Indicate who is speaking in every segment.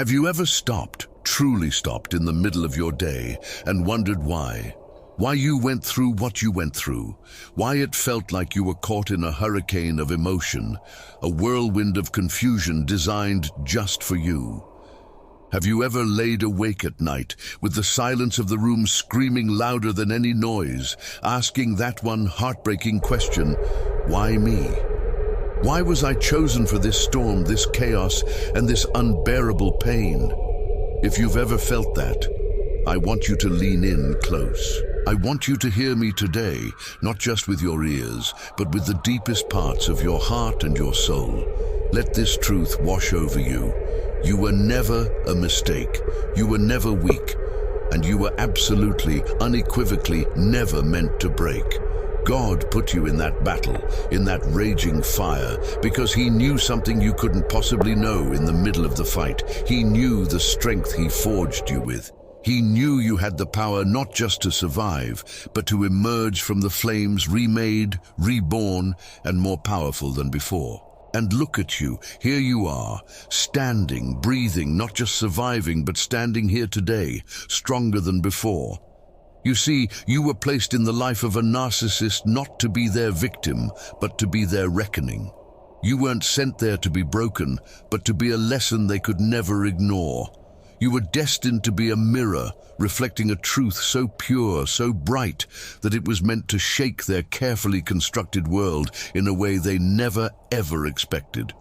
Speaker 1: Have you ever stopped, truly stopped in the middle of your day and wondered why? Why you went through what you went through? Why it felt like you were caught in a hurricane of emotion, a whirlwind of confusion designed just for you? Have you ever laid awake at night with the silence of the room screaming louder than any noise, asking that one heartbreaking question, why me? Why was I chosen for this storm, this chaos, and this unbearable pain? If you've ever felt that, I want you to lean in close. I want you to hear me today, not just with your ears, but with the deepest parts of your heart and your soul. Let this truth wash over you. You were never a mistake. You were never weak. And you were absolutely, unequivocally never meant to break. God put you in that battle, in that raging fire, because He knew something you couldn't possibly know in the middle of the fight. He knew the strength He forged you with. He knew you had the power not just to survive, but to emerge from the flames remade, reborn, and more powerful than before. And look at you, here you are, standing, breathing, not just surviving, but standing here today, stronger than before. You see, you were placed in the life of a narcissist not to be their victim, but to be their reckoning. You weren't sent there to be broken, but to be a lesson they could never ignore. You were destined to be a mirror, reflecting a truth so pure, so bright, that it was meant to shake their carefully constructed world in a way they never, ever expected.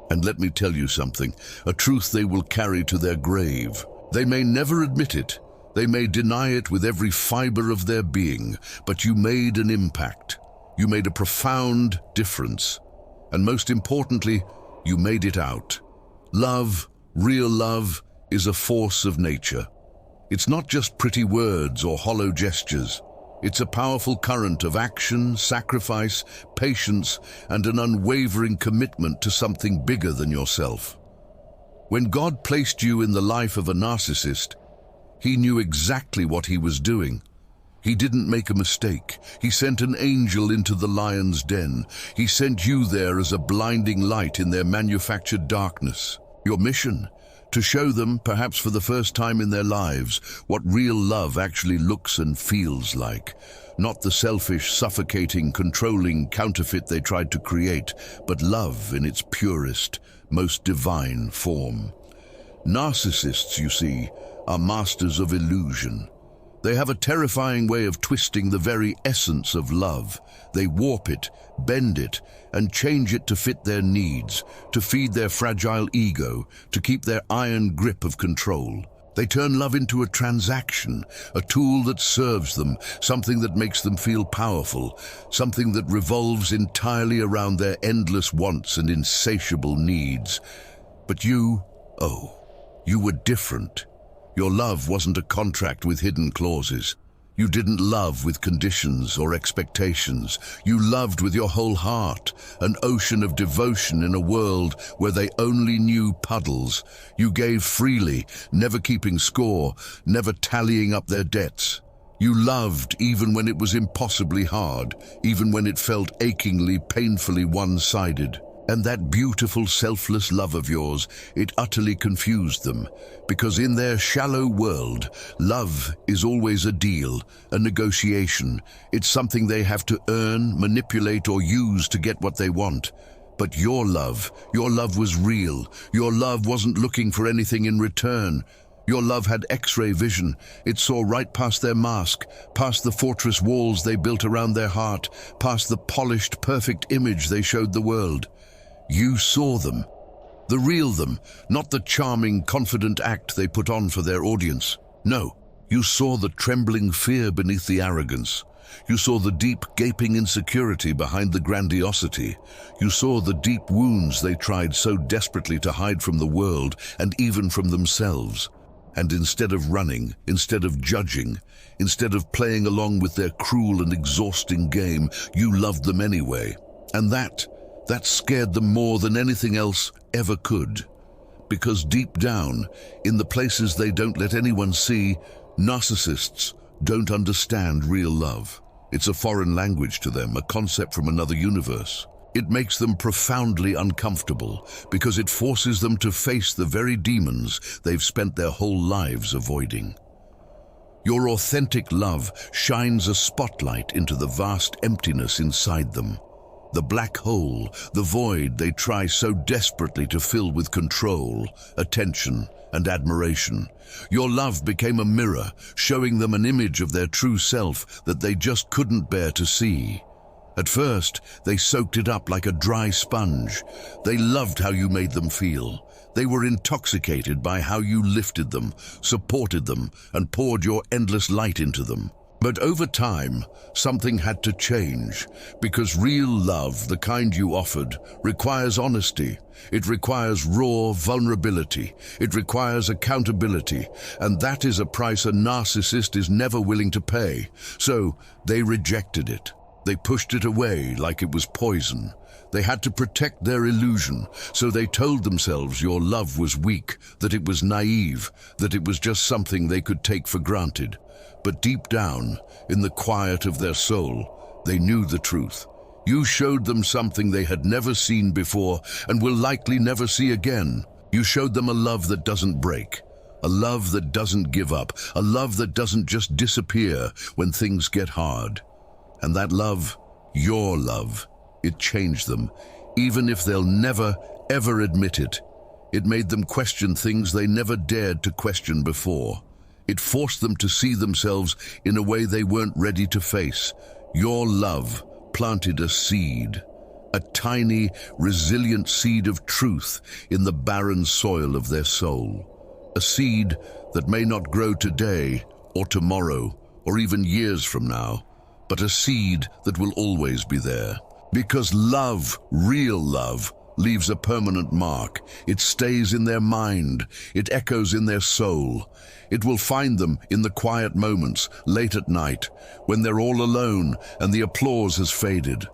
Speaker 1: And let me tell you something, a truth they will carry to their grave. They may never admit it. They may deny it with every fiber of their being, but you made an impact. You made a profound difference. And most importantly, you made it out. Love, real love, is a force of nature. It's not just pretty words or hollow gestures. It's a powerful current of action, sacrifice, patience, and an unwavering commitment to something bigger than yourself. When God placed you in the life of a narcissist, He knew exactly what He was doing. He didn't make a mistake. He sent an angel into the lion's den. He sent you there as a blinding light in their manufactured darkness. Your mission? To show them, perhaps for the first time in their lives, what real love actually looks and feels like. Not the selfish, suffocating, controlling counterfeit they tried to create, but love in its purest, most divine form. Narcissists, you see, are masters of illusion. They have a terrifying way of twisting the very essence of love. They warp it, bend it, and change it to fit their needs, to feed their fragile ego, to keep their iron grip of control. They turn love into a transaction, a tool that serves them, something that makes them feel powerful, something that revolves entirely around their endless wants and insatiable needs. But you, you were different. Your love wasn't a contract with hidden clauses. You didn't love with conditions or expectations. You loved with your whole heart, an ocean of devotion in a world where they only knew puddles. You gave freely, never keeping score, never tallying up their debts. You loved even when it was impossibly hard, even when it felt achingly, painfully one-sided. And that beautiful, selfless love of yours, it utterly confused them, because in their shallow world, love is always a deal, a negotiation. It's something they have to earn, manipulate, or use to get what they want. But your love was real. Your love wasn't looking for anything in return. Your love had X-ray vision. It saw right past their mask, past the fortress walls they built around their heart, past the polished, perfect image they showed the world. You saw them, the real them, not the charming, confident act they put on for their audience. No, you saw the trembling fear beneath the arrogance. You saw the deep, gaping insecurity behind the grandiosity. You saw the deep wounds they tried so desperately to hide from the world and even from themselves. And instead of running, instead of judging, instead of playing along with their cruel and exhausting game, you loved them anyway. And that scared them more than anything else ever could. Because deep down, in the places they don't let anyone see, narcissists don't understand real love. It's a foreign language to them, a concept from another universe. It makes them profoundly uncomfortable because it forces them to face the very demons they've spent their whole lives avoiding. Your authentic love shines a spotlight into the vast emptiness inside them. The black hole, the void they try so desperately to fill with control, attention, and admiration. Your love became a mirror, showing them an image of their true self that they just couldn't bear to see. At first, they soaked it up like a dry sponge. They loved how you made them feel. They were intoxicated by how you lifted them, supported them, and poured your endless light into them. But over time, something had to change, because real love, the kind you offered, requires honesty. It requires raw vulnerability. It requires accountability, and that is a price a narcissist is never willing to pay. So they rejected it. They pushed it away like it was poison. They had to protect their illusion, so they told themselves your love was weak, that it was naive, that it was just something they could take for granted. But deep down, in the quiet of their soul, they knew the truth. You showed them something they had never seen before and will likely never see again. You showed them a love that doesn't break, a love that doesn't give up, a love that doesn't just disappear when things get hard. And that love, your love, it changed them, even if they'll never, ever admit it. It made them question things they never dared to question before. It forced them to see themselves in a way they weren't ready to face. Your love planted a seed, a tiny, resilient seed of truth in the barren soil of their soul. A seed that may not grow today or tomorrow or even years from now, but a seed that will always be there. Because love, real love, leaves a permanent mark. It stays in their mind. It echoes in their soul. It will find them in the quiet moments, late at night, when they're all alone and the applause has faded.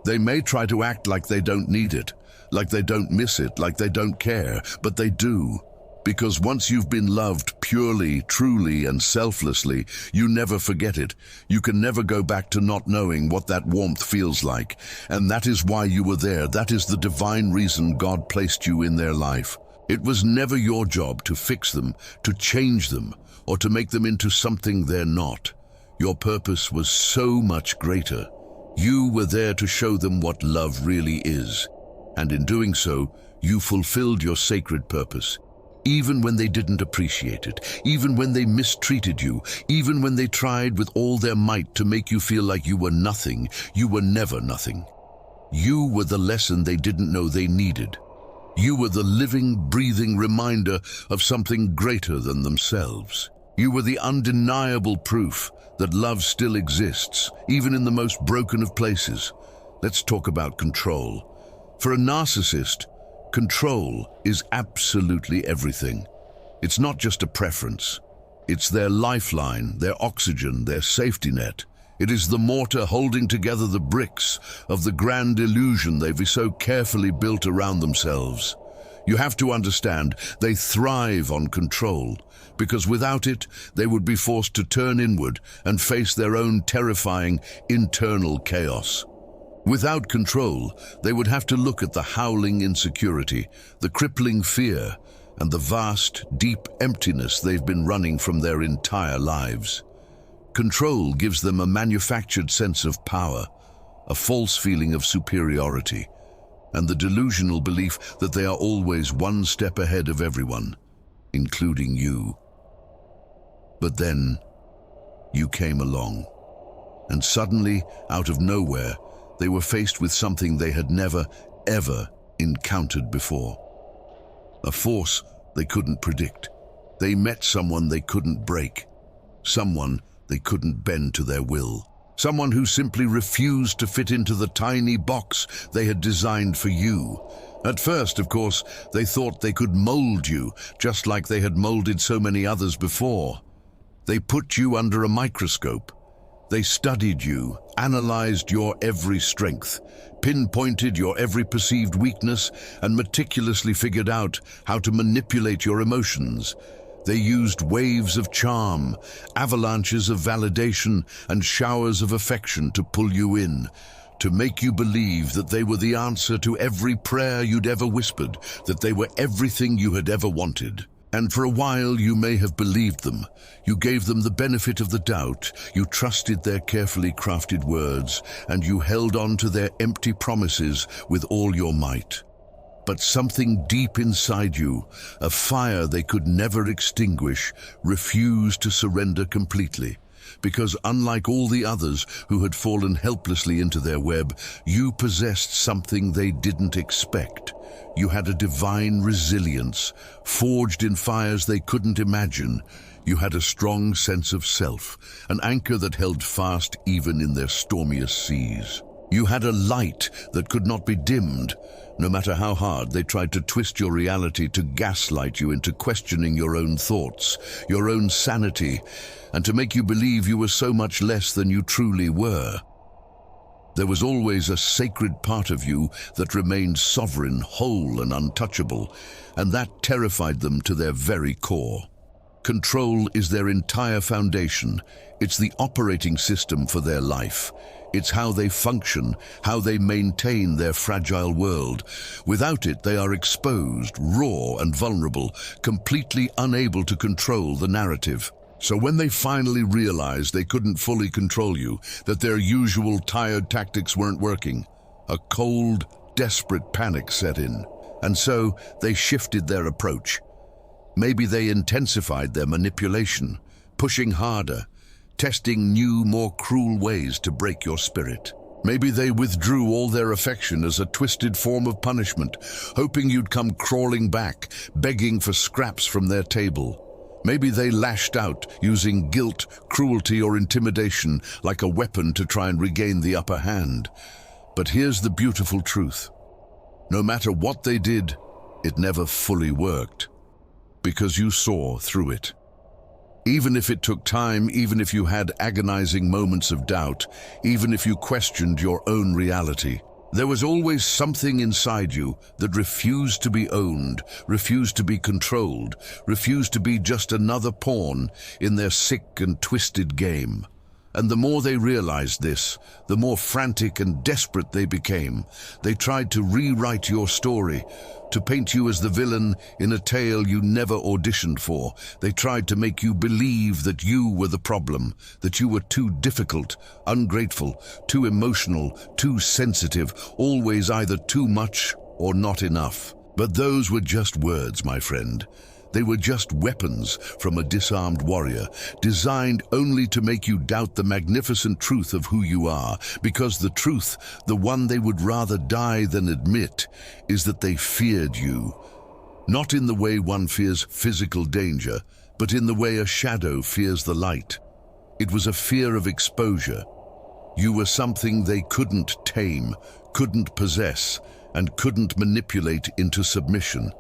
Speaker 1: They may try to act like they don't need it, like they don't miss it, like they don't care, but they do. Because once you've been loved purely, truly, and selflessly, you never forget it. You can never go back to not knowing what that warmth feels like. And that is why you were there. That is the divine reason God placed you in their life. It was never your job to fix them, to change them, or to make them into something they're not. Your purpose was so much greater. You were there to show them what love really is. And in doing so, you fulfilled your sacred purpose. Even when they didn't appreciate it, even when they mistreated you, even when they tried with all their might to make you feel like you were nothing, you were never nothing. You were the lesson they didn't know they needed. You were the living, breathing reminder of something greater than themselves. You were the undeniable proof that love still exists, even in the most broken of places. Let's talk about control. For a narcissist, control is absolutely everything. It's not just a preference. It's their lifeline, their oxygen, their safety net. It is the mortar holding together the bricks of the grand illusion they've so carefully built around themselves. You have to understand, they thrive on control, because without it, they would be forced to turn inward and face their own terrifying internal chaos. Without control, they would have to look at the howling insecurity, the crippling fear, and the vast, deep emptiness they've been running from their entire lives. Control gives them a manufactured sense of power, a false feeling of superiority, and the delusional belief that they are always one step ahead of everyone, including you. But then, you came along, and suddenly, out of nowhere, they were faced with something they had never, ever encountered before. A force they couldn't predict. They met someone they couldn't break. Someone they couldn't bend to their will. Someone who simply refused to fit into the tiny box they had designed for you. At first, of course, they thought they could mold you, just like they had molded so many others before. They put you under a microscope. They studied you, analyzed your every strength, pinpointed your every perceived weakness, and meticulously figured out how to manipulate your emotions. They used waves of charm, avalanches of validation, and showers of affection to pull you in, to make you believe that they were the answer to every prayer you'd ever whispered, that they were everything you had ever wanted. And for a while you may have believed them. You gave them the benefit of the doubt, you trusted their carefully crafted words, and you held on to their empty promises with all your might. But something deep inside you, a fire they could never extinguish, refused to surrender completely. Because unlike all the others who had fallen helplessly into their web, you possessed something they didn't expect. You had a divine resilience, forged in fires they couldn't imagine. You had a strong sense of self, an anchor that held fast even in their stormiest seas. You had a light that could not be dimmed, no matter how hard they tried to twist your reality to gaslight you into questioning your own thoughts, your own sanity, and to make you believe you were so much less than you truly were. There was always a sacred part of you that remained sovereign, whole, and untouchable, and that terrified them to their very core. Control is their entire foundation. It's the operating system for their life. It's how they function, how they maintain their fragile world. Without it, they are exposed, raw, and vulnerable, completely unable to control the narrative. So when they finally realized they couldn't fully control you, that their usual tired tactics weren't working, a cold, desperate panic set in. And so they shifted their approach. Maybe they intensified their manipulation, pushing harder, testing new, more cruel ways to break your spirit. Maybe they withdrew all their affection as a twisted form of punishment, hoping you'd come crawling back, begging for scraps from their table. Maybe they lashed out, using guilt, cruelty, or intimidation like a weapon to try and regain the upper hand. But here's the beautiful truth. No matter what they did, it never fully worked, because you saw through it. Even if it took time, even if you had agonizing moments of doubt, even if you questioned your own reality, there was always something inside you that refused to be owned, refused to be controlled, refused to be just another pawn in their sick and twisted game. And the more they realized this, the more frantic and desperate they became. They tried to rewrite your story, to paint you as the villain in a tale you never auditioned for. They tried to make you believe that you were the problem, that you were too difficult, ungrateful, too emotional, too sensitive, always either too much or not enough. But those were just words, my friend. They were just weapons from a disarmed warrior, designed only to make you doubt the magnificent truth of who you are, because the truth, the one they would rather die than admit, is that they feared you. Not in the way one fears physical danger, but in the way a shadow fears the light. It was a fear of exposure. You were something they couldn't tame, couldn't possess, and couldn't manipulate into submission.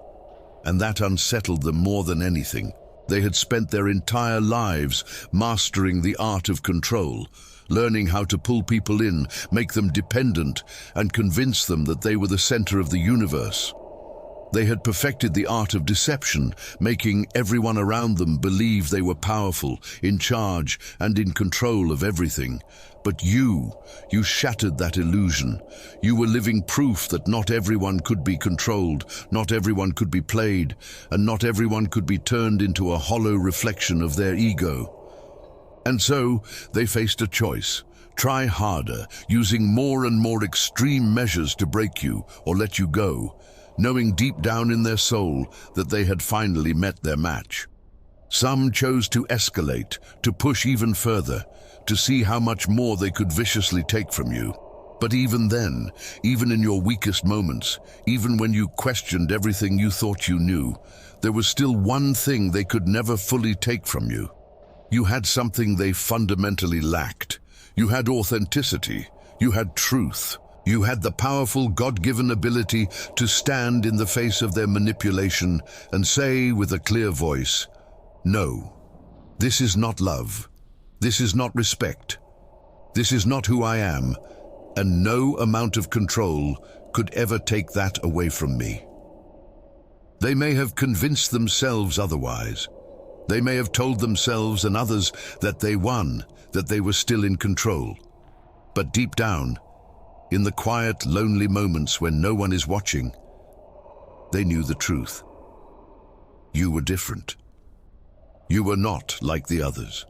Speaker 1: And that unsettled them more than anything. They had spent their entire lives mastering the art of control, learning how to pull people in, make them dependent, and convince them that they were the center of the universe. They had perfected the art of deception, making everyone around them believe they were powerful, in charge, and in control of everything. But you shattered that illusion. You were living proof that not everyone could be controlled, not everyone could be played, and not everyone could be turned into a hollow reflection of their ego. And so they faced a choice. Try harder, using more and more extreme measures to break you or let you go, knowing deep down in their soul that they had finally met their match. Some chose to escalate, to push even further, to see how much more they could viciously take from you. But even then, even in your weakest moments, even when you questioned everything you thought you knew, there was still one thing they could never fully take from you. You had something they fundamentally lacked. You had authenticity. You had truth. You had the powerful God-given ability to stand in the face of their manipulation and say with a clear voice, "No, this is not love. This is not respect. This is not who I am, and no amount of control could ever take that away from me." They may have convinced themselves otherwise. They may have told themselves and others that they won, that they were still in control. But deep down, In the quiet, lonely moments when no one is watching, they knew the truth. You were different. You were not like the others.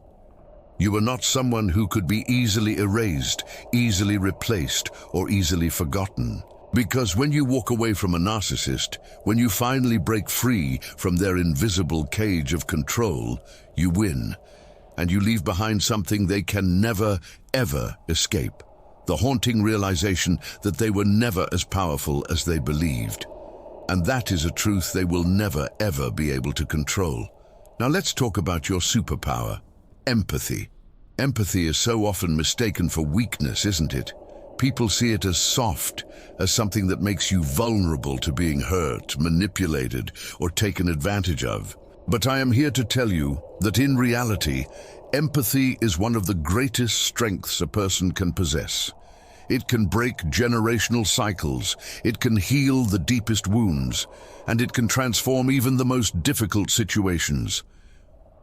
Speaker 1: You were not someone who could be easily erased, easily replaced, or easily forgotten. Because when you walk away from a narcissist, when you finally break free from their invisible cage of control, you win, and you leave behind something they can never, ever escape. The haunting realization that they were never as powerful as they believed. And that is a truth they will never, ever be able to control. Now let's talk about your superpower, empathy. Empathy is so often mistaken for weakness, isn't it? People see it as soft, as something that makes you vulnerable to being hurt, manipulated, or taken advantage of. But I am here to tell you that in reality, empathy is one of the greatest strengths a person can possess. It can break generational cycles, it can heal the deepest wounds, and it can transform even the most difficult situations.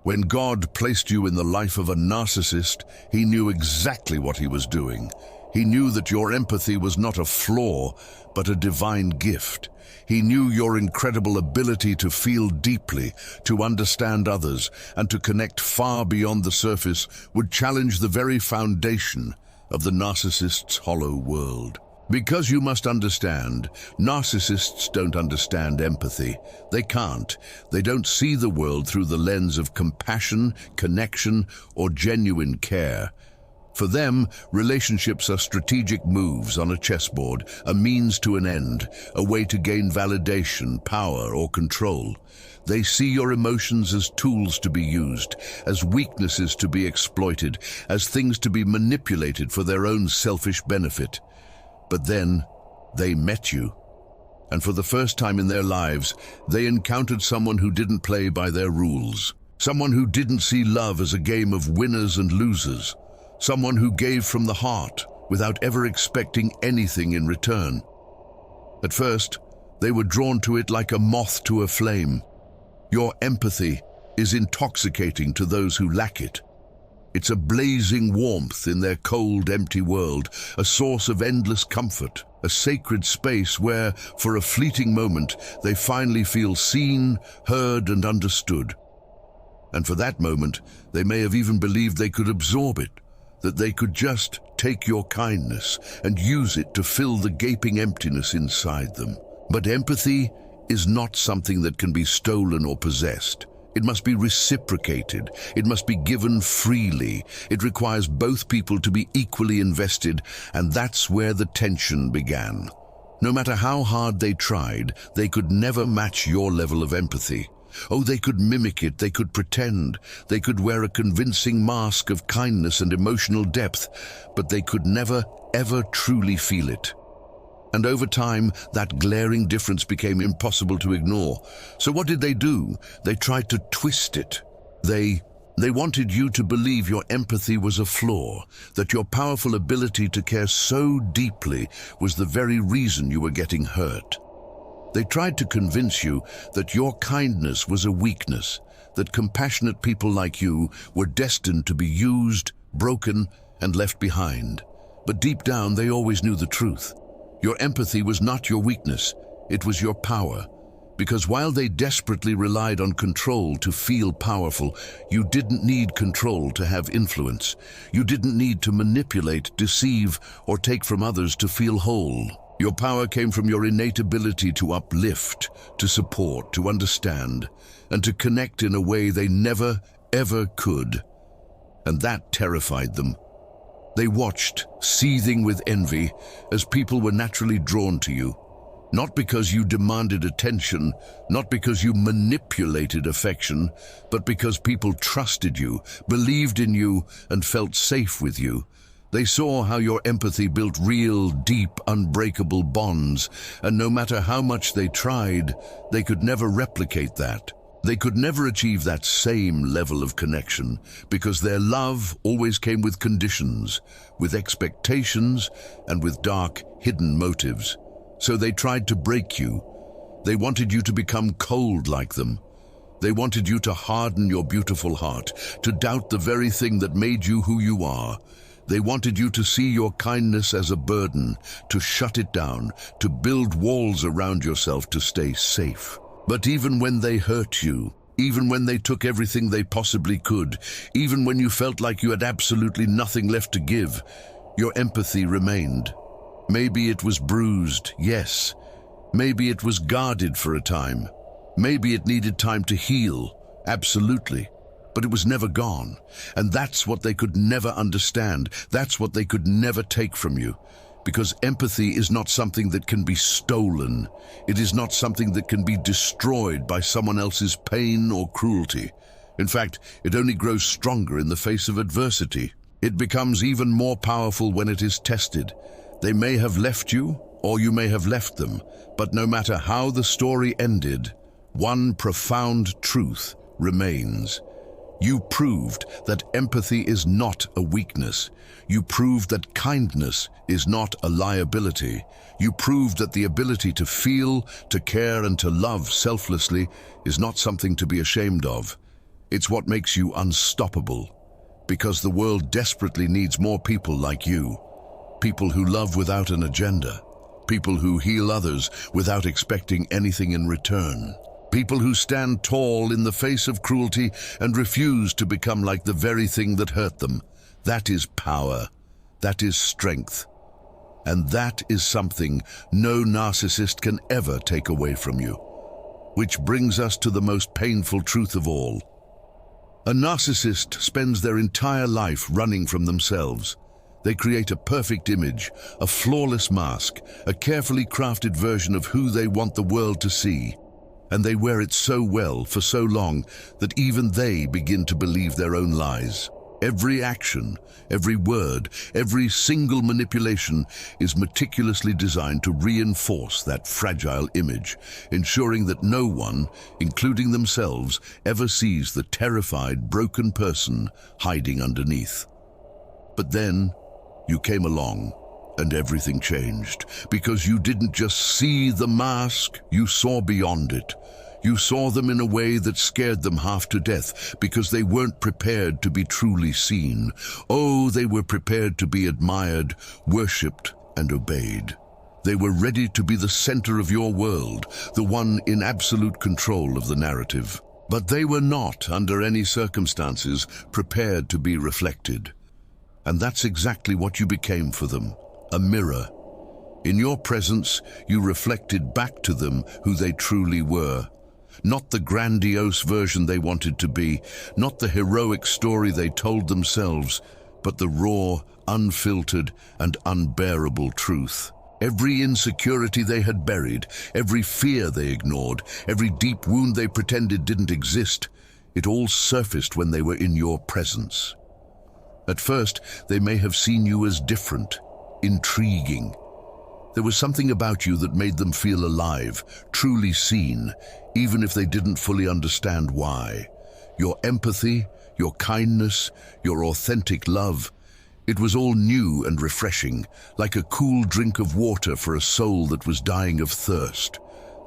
Speaker 1: When God placed you in the life of a narcissist, He knew exactly what He was doing. He knew that your empathy was not a flaw, but a divine gift. He knew your incredible ability to feel deeply, to understand others, and to connect far beyond the surface would challenge the very foundation of the narcissist's hollow world. Because you must understand, narcissists don't understand empathy. They can't. They don't see the world through the lens of compassion, connection, or genuine care. For them, relationships are strategic moves on a chessboard, a means to an end, a way to gain validation, power, or control. They see your emotions as tools to be used, as weaknesses to be exploited, as things to be manipulated for their own selfish benefit. But then, they met you. And for the first time in their lives, they encountered someone who didn't play by their rules. Someone who didn't see love as a game of winners and losers. Someone who gave from the heart, without ever expecting anything in return. At first, they were drawn to it like a moth to a flame. Your empathy is intoxicating to those who lack it. It's a blazing warmth in their cold, empty world, a source of endless comfort, a sacred space where, for a fleeting moment, they finally feel seen, heard, and understood. And for that moment, they may have even believed they could absorb it, that they could just take your kindness and use it to fill the gaping emptiness inside them. But empathy is not something that can be stolen or possessed. It must be reciprocated. It must be given freely. It requires both people to be equally invested, and that's where the tension began. No matter how hard they tried, they could never match your level of empathy. Oh, they could mimic it, they could pretend, they could wear a convincing mask of kindness and emotional depth, but they could never, ever truly feel it. And over time, that glaring difference became impossible to ignore. So what did they do? They tried to twist it. They wanted you to believe your empathy was a flaw, that your powerful ability to care so deeply was the very reason you were getting hurt. They tried to convince you that your kindness was a weakness, that compassionate people like you were destined to be used, broken, and left behind. But deep down, they always knew the truth. Your empathy was not your weakness, it was your power. Because while they desperately relied on control to feel powerful, you didn't need control to have influence. You didn't need to manipulate, deceive, or take from others to feel whole. Your power came from your innate ability to uplift, to support, to understand, and to connect in a way they never, ever could. And that terrified them. They watched, seething with envy, as people were naturally drawn to you. Not because you demanded attention, not because you manipulated affection, but because people trusted you, believed in you, and felt safe with you. They saw how your empathy built real, deep, unbreakable bonds, and no matter how much they tried, they could never replicate that. They could never achieve that same level of connection, because their love always came with conditions, with expectations, and with dark, hidden motives. So they tried to break you. They wanted you to become cold like them. They wanted you to harden your beautiful heart, to doubt the very thing that made you who you are. They wanted you to see your kindness as a burden, to shut it down, to build walls around yourself to stay safe. But even when they hurt you, even when they took everything they possibly could, even when you felt like you had absolutely nothing left to give, your empathy remained. Maybe it was bruised, yes. Maybe it was guarded for a time. Maybe it needed time to heal, absolutely. But it was never gone. And that's what they could never understand. That's what they could never take from you. Because empathy is not something that can be stolen. It is not something that can be destroyed by someone else's pain or cruelty. In fact, it only grows stronger in the face of adversity. It becomes even more powerful when it is tested. They may have left you, or you may have left them, but no matter how the story ended, one profound truth remains. You proved that empathy is not a weakness. You proved that kindness is not a liability. You proved that the ability to feel, to care, and to love selflessly is not something to be ashamed of. It's what makes you unstoppable. Because the world desperately needs more people like you. People who love without an agenda. People who heal others without expecting anything in return. People who stand tall in the face of cruelty and refuse to become like the very thing that hurt them. That is power. That is strength. And that is something no narcissist can ever take away from you. Which brings us to the most painful truth of all. A narcissist spends their entire life running from themselves. They create a perfect image, a flawless mask, a carefully crafted version of who they want the world to see. And they wear it so well for so long that even they begin to believe their own lies. Every action, every word, every single manipulation is meticulously designed to reinforce that fragile image, ensuring that no one, including themselves, ever sees the terrified, broken person hiding underneath. But then, you came along, and everything changed, because you didn't just see the mask, you saw beyond it. You saw them in a way that scared them half to death, because they weren't prepared to be truly seen. Oh, they were prepared to be admired, worshipped, and obeyed. They were ready to be the center of your world, the one in absolute control of the narrative. But they were not, under any circumstances, prepared to be reflected. And that's exactly what you became for them, a mirror. In your presence, you reflected back to them who they truly were. Not the grandiose version they wanted to be, not the heroic story they told themselves, but the raw, unfiltered, and unbearable truth. Every insecurity they had buried, every fear they ignored, every deep wound they pretended didn't exist, it all surfaced when they were in your presence. At first, they may have seen you as different, intriguing. There was something about you that made them feel alive, truly seen, even if they didn't fully understand why. Your empathy, your kindness, your authentic love, it was all new and refreshing, like a cool drink of water for a soul that was dying of thirst.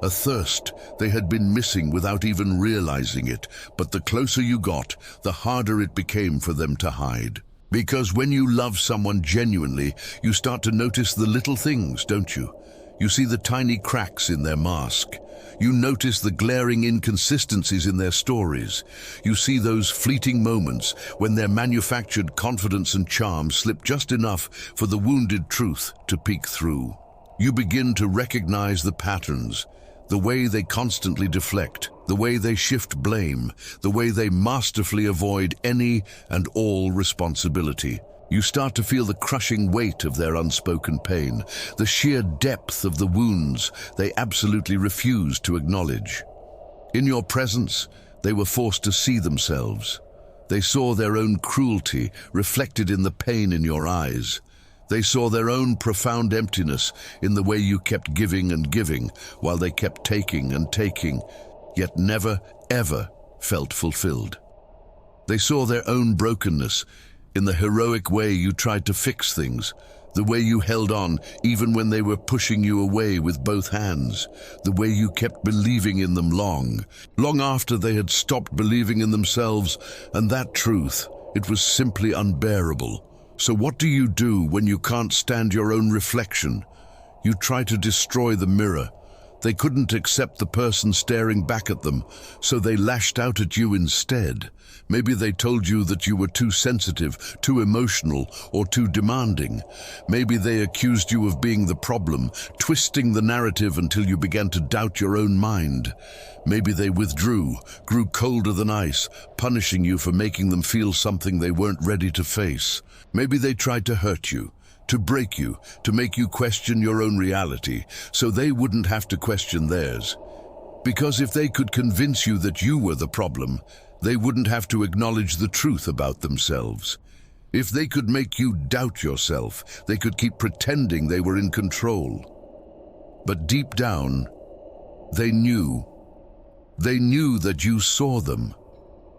Speaker 1: A thirst they had been missing without even realizing it, but the closer you got, the harder it became for them to hide. Because when you love someone genuinely, you start to notice the little things, don't you? You see the tiny cracks in their mask. You notice the glaring inconsistencies in their stories. You see those fleeting moments when their manufactured confidence and charm slip just enough for the wounded truth to peek through. You begin to recognize the patterns, the way they constantly deflect, the way they shift blame, the way they masterfully avoid any and all responsibility. You start to feel the crushing weight of their unspoken pain, the sheer depth of the wounds they absolutely refuse to acknowledge. In your presence, they were forced to see themselves. They saw their own cruelty reflected in the pain in your eyes. They saw their own profound emptiness in the way you kept giving and giving, while they kept taking and taking, yet never, ever felt fulfilled. They saw their own brokenness in the heroic way you tried to fix things, the way you held on even when they were pushing you away with both hands, the way you kept believing in them long after they had stopped believing in themselves, and that truth, it was simply unbearable. So what do you do when you can't stand your own reflection? You try to destroy the mirror. They couldn't accept the person staring back at them, so they lashed out at you instead. Maybe they told you that you were too sensitive, too emotional, or too demanding. Maybe they accused you of being the problem, twisting the narrative until you began to doubt your own mind. Maybe they withdrew, grew colder than ice, punishing you for making them feel something they weren't ready to face. Maybe they tried to hurt you, to break you, to make you question your own reality, so they wouldn't have to question theirs. Because if they could convince you that you were the problem, they wouldn't have to acknowledge the truth about themselves. If they could make you doubt yourself, they could keep pretending they were in control. But deep down, they knew. They knew that you saw them.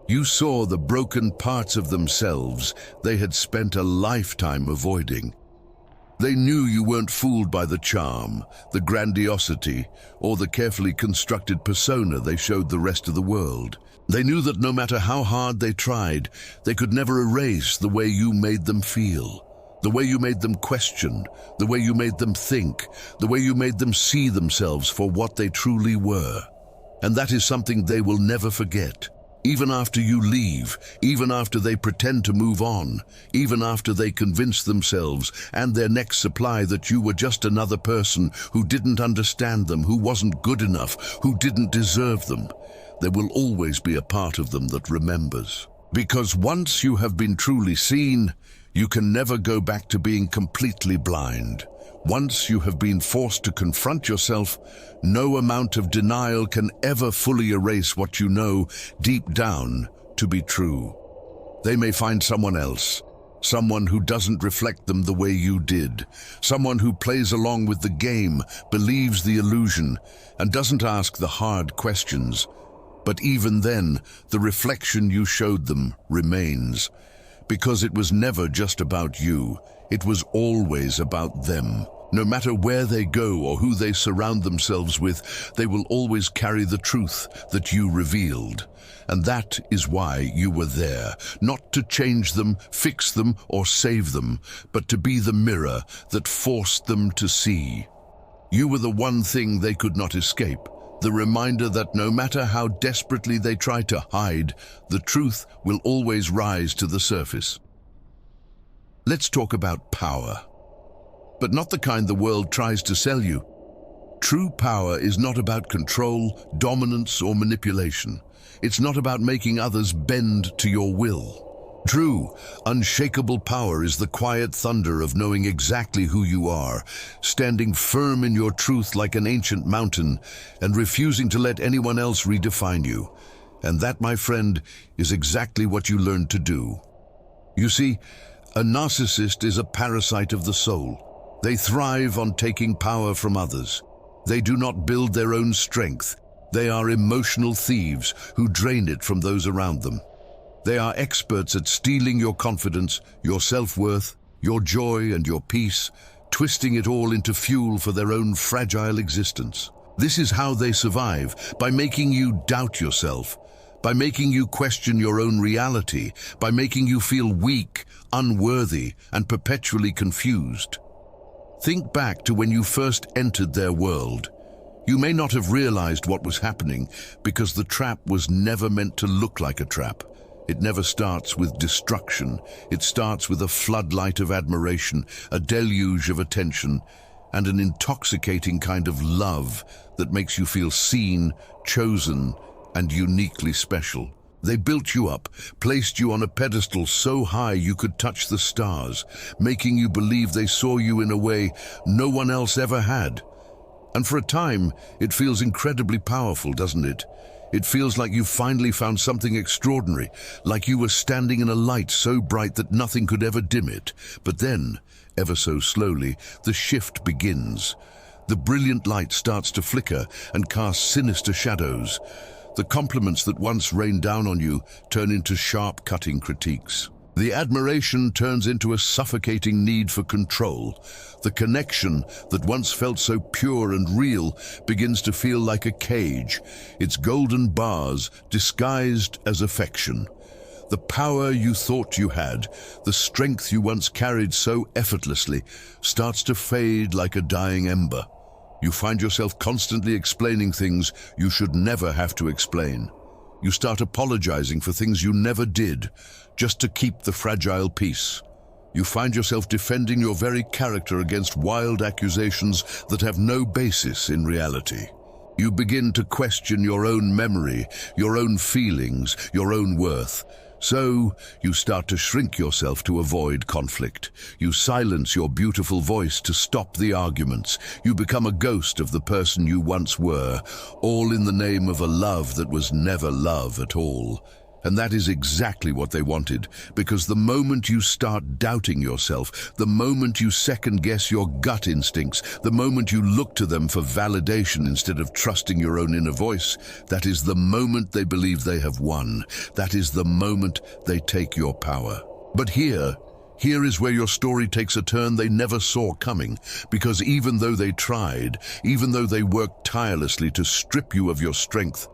Speaker 1: You saw the broken parts of themselves they had spent a lifetime avoiding. They knew you weren't fooled by the charm, the grandiosity, or the carefully constructed persona they showed the rest of the world. They knew that no matter how hard they tried, they could never erase the way you made them feel, the way you made them question, the way you made them think, the way you made them see themselves for what they truly were. And that is something they will never forget. Even after you leave, even after they pretend to move on, even after they convince themselves and their next supply that you were just another person who didn't understand them, who wasn't good enough, who didn't deserve them, there will always be a part of them that remembers. Because once you have been truly seen, you can never go back to being completely blind. Once you have been forced to confront yourself, no amount of denial can ever fully erase what you know deep down to be true. They may find someone else, someone who doesn't reflect them the way you did, someone who plays along with the game, believes the illusion, and doesn't ask the hard questions. But even then, the reflection you showed them remains, because it was never just about you. It was always about them. No matter where they go or who they surround themselves with, they will always carry the truth that you revealed. And that is why you were there, not to change them, fix them, or save them, but to be the mirror that forced them to see. You were the one thing they could not escape, the reminder that no matter how desperately they try to hide, the truth will always rise to the surface. Let's talk about power. But not the kind the world tries to sell you. True power is not about control, dominance, or manipulation. It's not about making others bend to your will. True, unshakable power is the quiet thunder of knowing exactly who you are, standing firm in your truth like an ancient mountain, and refusing to let anyone else redefine you. And that, my friend, is exactly what you learned to do. You see, a narcissist is a parasite of the soul. They thrive on taking power from others. They do not build their own strength. They are emotional thieves who drain it from those around them. They are experts at stealing your confidence, your self-worth, your joy and your peace, twisting it all into fuel for their own fragile existence. This is how they survive, by making you doubt yourself, by making you question your own reality, by making you feel weak, unworthy, and perpetually confused. Think back to when you first entered their world. You may not have realized what was happening because the trap was never meant to look like a trap. It never starts with destruction. It starts with a floodlight of admiration, a deluge of attention, and an intoxicating kind of love that makes you feel seen, chosen, and uniquely special. They built you up, placed you on a pedestal so high you could touch the stars, making you believe they saw you in a way no one else ever had. And for a time, it feels incredibly powerful, doesn't it? It feels like you finally found something extraordinary, like you were standing in a light so bright that nothing could ever dim it. But then, ever so slowly, the shift begins. The brilliant light starts to flicker and cast sinister shadows. The compliments that once rained down on you turn into sharp, cutting critiques. The admiration turns into a suffocating need for control. The connection that once felt so pure and real begins to feel like a cage, its golden bars disguised as affection. The power you thought you had, the strength you once carried so effortlessly, starts to fade like a dying ember. You find yourself constantly explaining things you should never have to explain. You start apologizing for things you never did, just to keep the fragile peace. You find yourself defending your very character against wild accusations that have no basis in reality. You begin to question your own memory, your own feelings, your own worth. So, you start to shrink yourself to avoid conflict. You silence your beautiful voice to stop the arguments. You become a ghost of the person you once were, all in the name of a love that was never love at all. And that is exactly what they wanted, because the moment you start doubting yourself, the moment you second-guess your gut instincts, the moment you look to them for validation instead of trusting your own inner voice, that is the moment they believe they have won. That is the moment they take your power. But here is where your story takes a turn they never saw coming, because even though they tried, even though they worked tirelessly to strip you of your strength,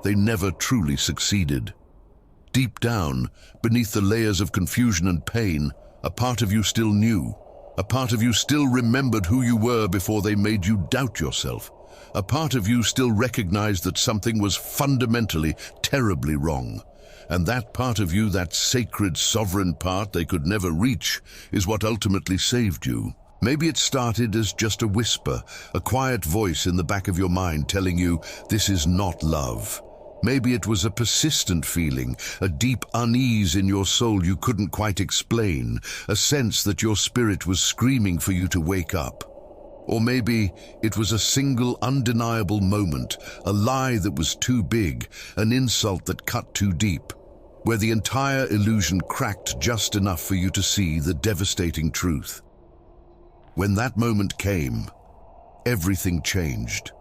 Speaker 1: they never truly succeeded. Deep down, beneath the layers of confusion and pain, a part of you still knew. A part of you still remembered who you were before they made you doubt yourself. A part of you still recognized that something was fundamentally, terribly wrong. And that part of you, that sacred, sovereign part they could never reach, is what ultimately saved you. Maybe it started as just a whisper, a quiet voice in the back of your mind telling you, this is not love. Maybe it was a persistent feeling, a deep unease in your soul you couldn't quite explain, a sense that your spirit was screaming for you to wake up. Or maybe it was a single undeniable moment, a lie that was too big, an insult that cut too deep, where the entire illusion cracked just enough for you to see the devastating truth. When that moment came, everything changed.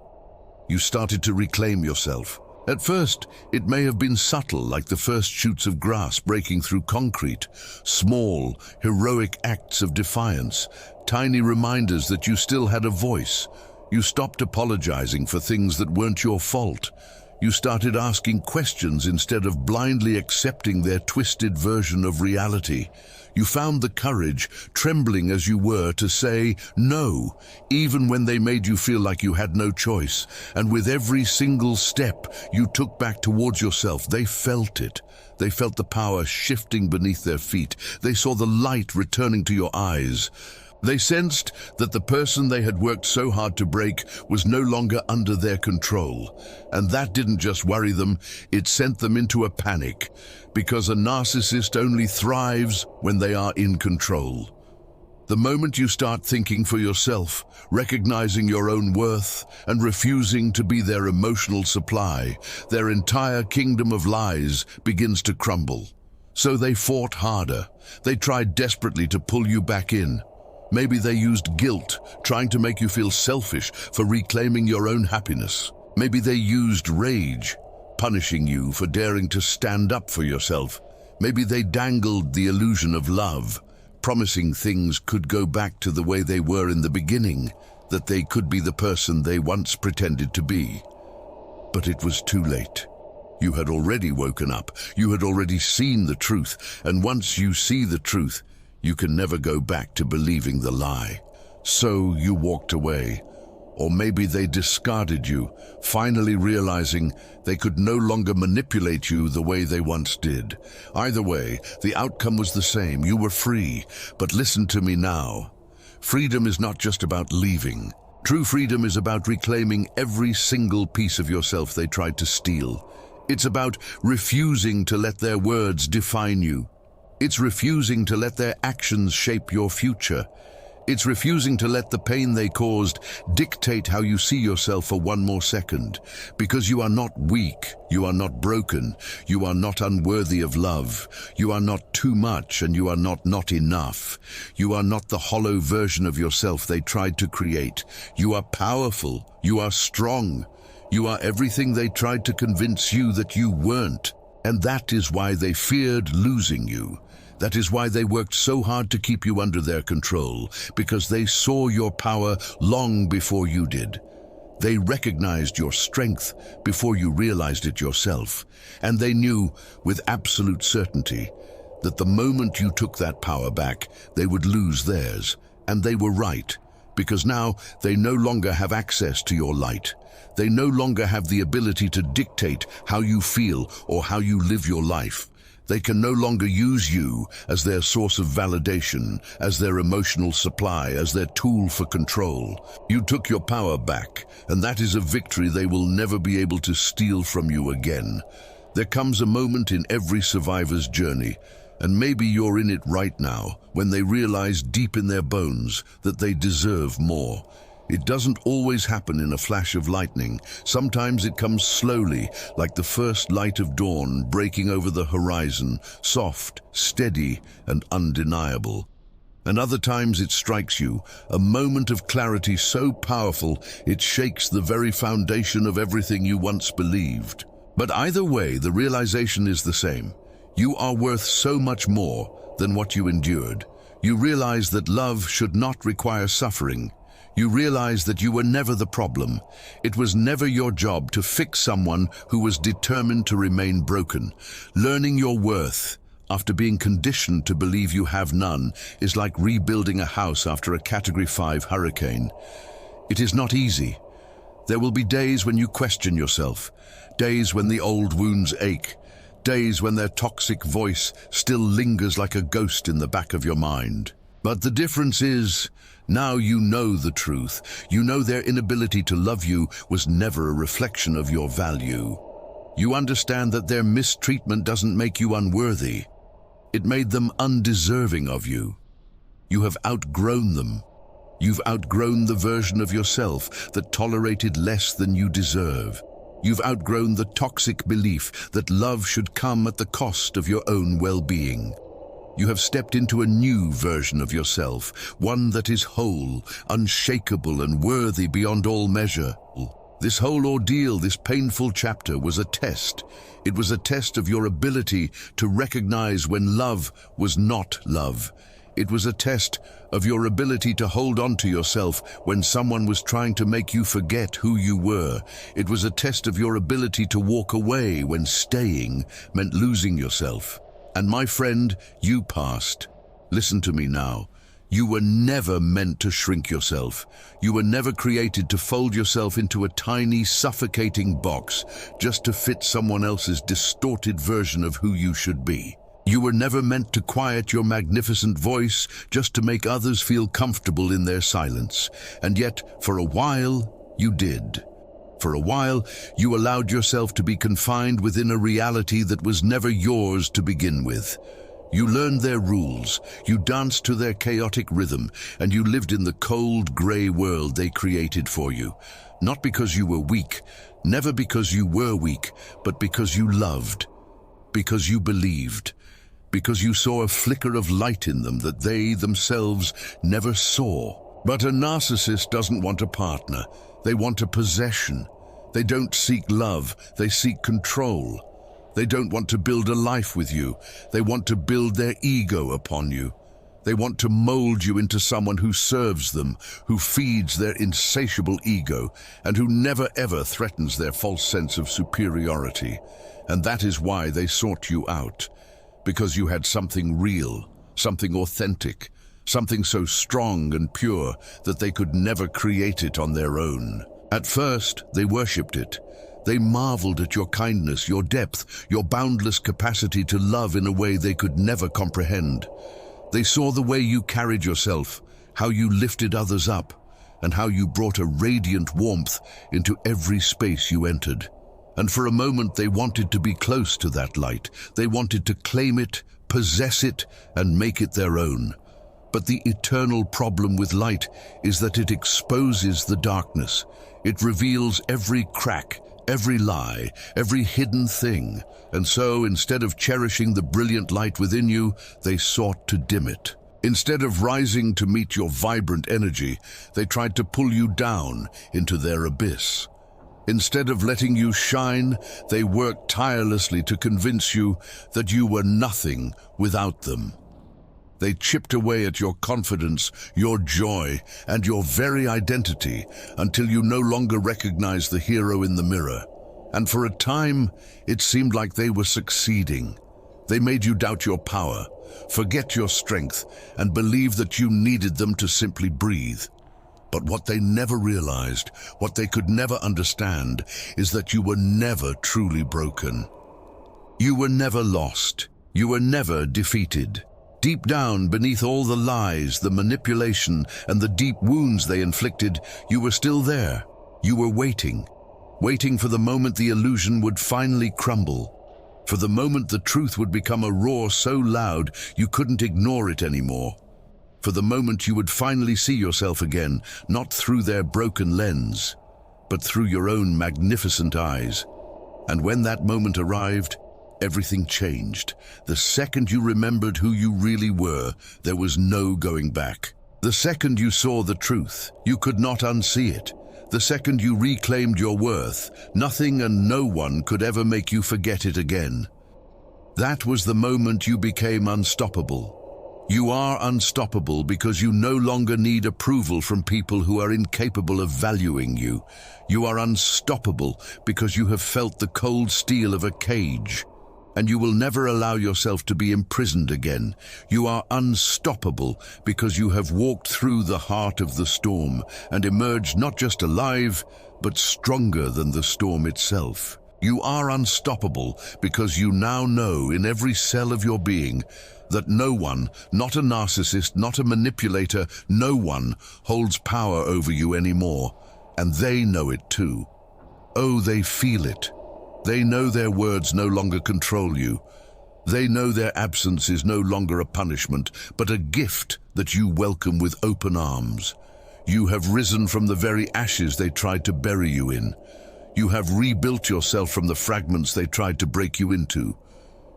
Speaker 1: You started to reclaim yourself. At first, it may have been subtle, like the first shoots of grass breaking through concrete, small, heroic acts of defiance, tiny reminders that you still had a voice. You stopped apologizing for things that weren't your fault. You started asking questions instead of blindly accepting their twisted version of reality. You found the courage, trembling as you were, to say no, even when they made you feel like you had no choice. And with every single step you took back towards yourself, they felt it. They felt the power shifting beneath their feet. They saw the light returning to your eyes. They sensed that the person they had worked so hard to break was no longer under their control. And that didn't just worry them, it sent them into a panic, because a narcissist only thrives when they are in control. The moment you start thinking for yourself, recognizing your own worth, and refusing to be their emotional supply, their entire kingdom of lies begins to crumble. So they fought harder. They tried desperately to pull you back in. Maybe they used guilt, trying to make you feel selfish for reclaiming your own happiness. Maybe they used rage, punishing you for daring to stand up for yourself. Maybe they dangled the illusion of love, promising things could go back to the way they were in the beginning, that they could be the person they once pretended to be. But it was too late. You had already woken up. You had already seen the truth. And once you see the truth, you can never go back to believing the lie. So you walked away. Or maybe they discarded you, finally realizing they could no longer manipulate you the way they once did. Either way, the outcome was the same. You were free. But listen to me now. Freedom is not just about leaving. True freedom is about reclaiming every single piece of yourself they tried to steal. It's about refusing to let their words define you. It's refusing to let their actions shape your future. It's refusing to let the pain they caused dictate how you see yourself for one more second. Because you are not weak, you are not broken, you are not unworthy of love, you are not too much, and you are not enough. You are not the hollow version of yourself they tried to create. You are powerful, you are strong, you are everything they tried to convince you that you weren't. And that is why they feared losing you. That is why they worked so hard to keep you under their control, because they saw your power long before you did. They recognized your strength before you realized it yourself, and they knew with absolute certainty that the moment you took that power back, they would lose theirs. And they were right, because now they no longer have access to your light. They no longer have the ability to dictate how you feel or how you live your life. They can no longer use you as their source of validation, as their emotional supply, as their tool for control. You took your power back, and that is a victory they will never be able to steal from you again. There comes a moment in every survivor's journey, and maybe you're in it right now, when they realize deep in their bones that they deserve more. It doesn't always happen in a flash of lightning. Sometimes it comes slowly, like the first light of dawn breaking over the horizon, soft, steady, and undeniable. And other times it strikes you, a moment of clarity so powerful it shakes the very foundation of everything you once believed. But either way, the realization is the same. You are worth so much more than what you endured. You realize that love should not require suffering. You realize that you were never the problem. It was never your job to fix someone who was determined to remain broken. Learning your worth after being conditioned to believe you have none is like rebuilding a house after a Category 5 hurricane. It is not easy. There will be days when you question yourself, days when the old wounds ache, days when their toxic voice still lingers like a ghost in the back of your mind. But the difference is, now you know the truth. You know their inability to love you was never a reflection of your value. You understand that their mistreatment doesn't make you unworthy. It made them undeserving of you. You have outgrown them. You've outgrown the version of yourself that tolerated less than you deserve. You've outgrown the toxic belief that love should come at the cost of your own well-being. You have stepped into a new version of yourself, one that is whole, unshakable, and worthy beyond all measure. This whole ordeal, this painful chapter, was a test. It was a test of your ability to recognize when love was not love. It was a test of your ability to hold on to yourself when someone was trying to make you forget who you were. It was a test of your ability to walk away when staying meant losing yourself. And my friend, you passed. Listen to me now. You were never meant to shrink yourself. You were never created to fold yourself into a tiny, suffocating box just to fit someone else's distorted version of who you should be. You were never meant to quiet your magnificent voice just to make others feel comfortable in their silence. And yet, for a while, you did. For a while, you allowed yourself to be confined within a reality that was never yours to begin with. You learned their rules, you danced to their chaotic rhythm, and you lived in the cold, gray world they created for you. Not because you were weak, never because you were weak, but because you loved, because you believed, because you saw a flicker of light in them that they themselves never saw. But a narcissist doesn't want a partner. They want a possession. They don't seek love, they seek control. They don't want to build a life with you. They want to build their ego upon you. They want to mold you into someone who serves them, who feeds their insatiable ego, and who never ever threatens their false sense of superiority. And that is why they sought you out. Because you had something real, something authentic, something so strong and pure that they could never create it on their own. At first, they worshipped it. They marveled at your kindness, your depth, your boundless capacity to love in a way they could never comprehend. They saw the way you carried yourself, how you lifted others up, and how you brought a radiant warmth into every space you entered. And for a moment they wanted to be close to that light. They wanted to claim it, possess it, and make it their own. But the eternal problem with light is that it exposes the darkness. It reveals every crack, every lie, every hidden thing. And so, instead of cherishing the brilliant light within you, they sought to dim it. Instead of rising to meet your vibrant energy, they tried to pull you down into their abyss. Instead of letting you shine, they worked tirelessly to convince you that you were nothing without them. They chipped away at your confidence, your joy, and your very identity until you no longer recognized the hero in the mirror. And for a time, it seemed like they were succeeding. They made you doubt your power, forget your strength, and believe that you needed them to simply breathe. But what they never realized, what they could never understand, is that you were never truly broken. You were never lost. You were never defeated. Deep down, beneath all the lies, the manipulation, and the deep wounds they inflicted, you were still there. You were waiting for the moment the illusion would finally crumble, for the moment the truth would become a roar so loud you couldn't ignore it anymore, for the moment you would finally see yourself again, not through their broken lens, but through your own magnificent eyes. And when that moment arrived, everything changed. The second you remembered who you really were, there was no going back. The second you saw the truth, you could not unsee it. The second you reclaimed your worth, nothing and no one could ever make you forget it again. That was the moment you became unstoppable. You are unstoppable because you no longer need approval from people who are incapable of valuing you. You are unstoppable because you have felt the cold steel of a cage, and you will never allow yourself to be imprisoned again. You are unstoppable because you have walked through the heart of the storm and emerged not just alive, but stronger than the storm itself. You are unstoppable because you now know in every cell of your being that no one, not a narcissist, not a manipulator, no one holds power over you anymore. And they know it too. Oh, they feel it. They know their words no longer control you. They know their absence is no longer a punishment, but a gift that you welcome with open arms. You have risen from the very ashes they tried to bury you in. You have rebuilt yourself from the fragments they tried to break you into.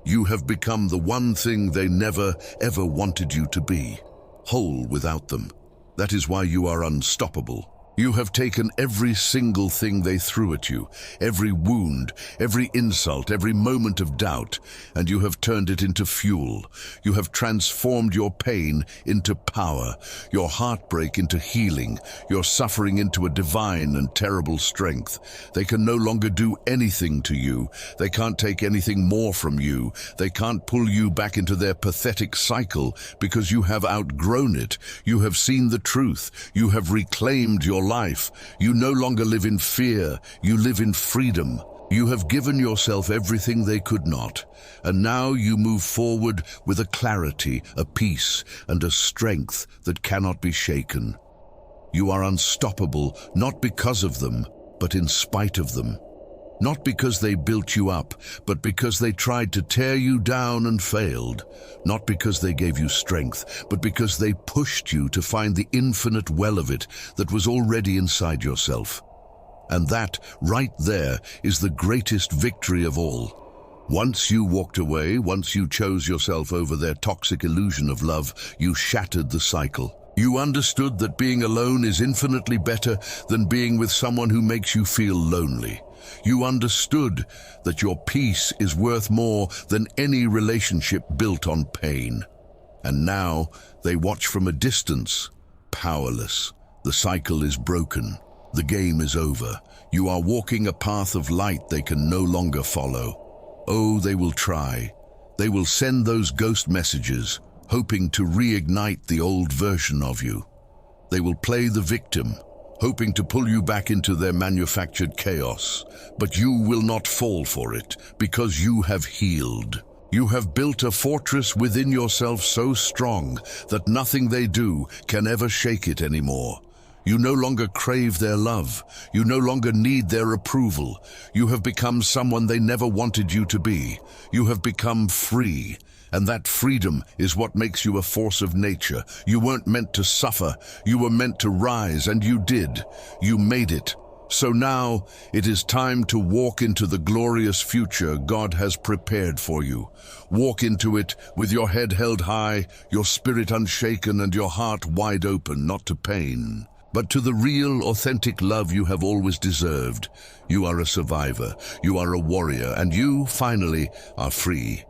Speaker 1: You have become the one thing they never, ever wanted you to be, whole without them. That is why you are unstoppable. You have taken every single thing they threw at you, every wound, every insult, every moment of doubt, and you have turned it into fuel. You have transformed your pain into power, your heartbreak into healing, your suffering into a divine and terrible strength. They can no longer do anything to you. They can't take anything more from you. They can't pull you back into their pathetic cycle because you have outgrown it. You have seen the truth. You have reclaimed your life. You no longer live in fear, you live in freedom. You have given yourself everything they could not, and now you move forward with a clarity, a peace, and a strength that cannot be shaken. You are unstoppable, not because of them, but in spite of them. Not because they built you up, but because they tried to tear you down and failed. Not because they gave you strength, but because they pushed you to find the infinite well of it that was already inside yourself. And that, right there, is the greatest victory of all. Once you walked away, once you chose yourself over their toxic illusion of love, you shattered the cycle. You understood that being alone is infinitely better than being with someone who makes you feel lonely. You understood that your peace is worth more than any relationship built on pain. And now they watch from a distance, powerless. The cycle is broken. The game is over. You are walking a path of light they can no longer follow. Oh, they will try. They will send those ghost messages, hoping to reignite the old version of you. They will play the victim, hoping to pull you back into their manufactured chaos. But you will not fall for it, because you have healed. You have built a fortress within yourself so strong that nothing they do can ever shake it anymore. You no longer crave their love. You no longer need their approval. You have become someone they never wanted you to be. You have become free. And that freedom is what makes you a force of nature. You weren't meant to suffer. You were meant to rise, and you did. You made it. So now it is time to walk into the glorious future God has prepared for you. Walk into it with your head held high, your spirit unshaken, and your heart wide open, not to pain, but to the real, authentic love you have always deserved. You are a survivor. You are a warrior, and you, finally, are free.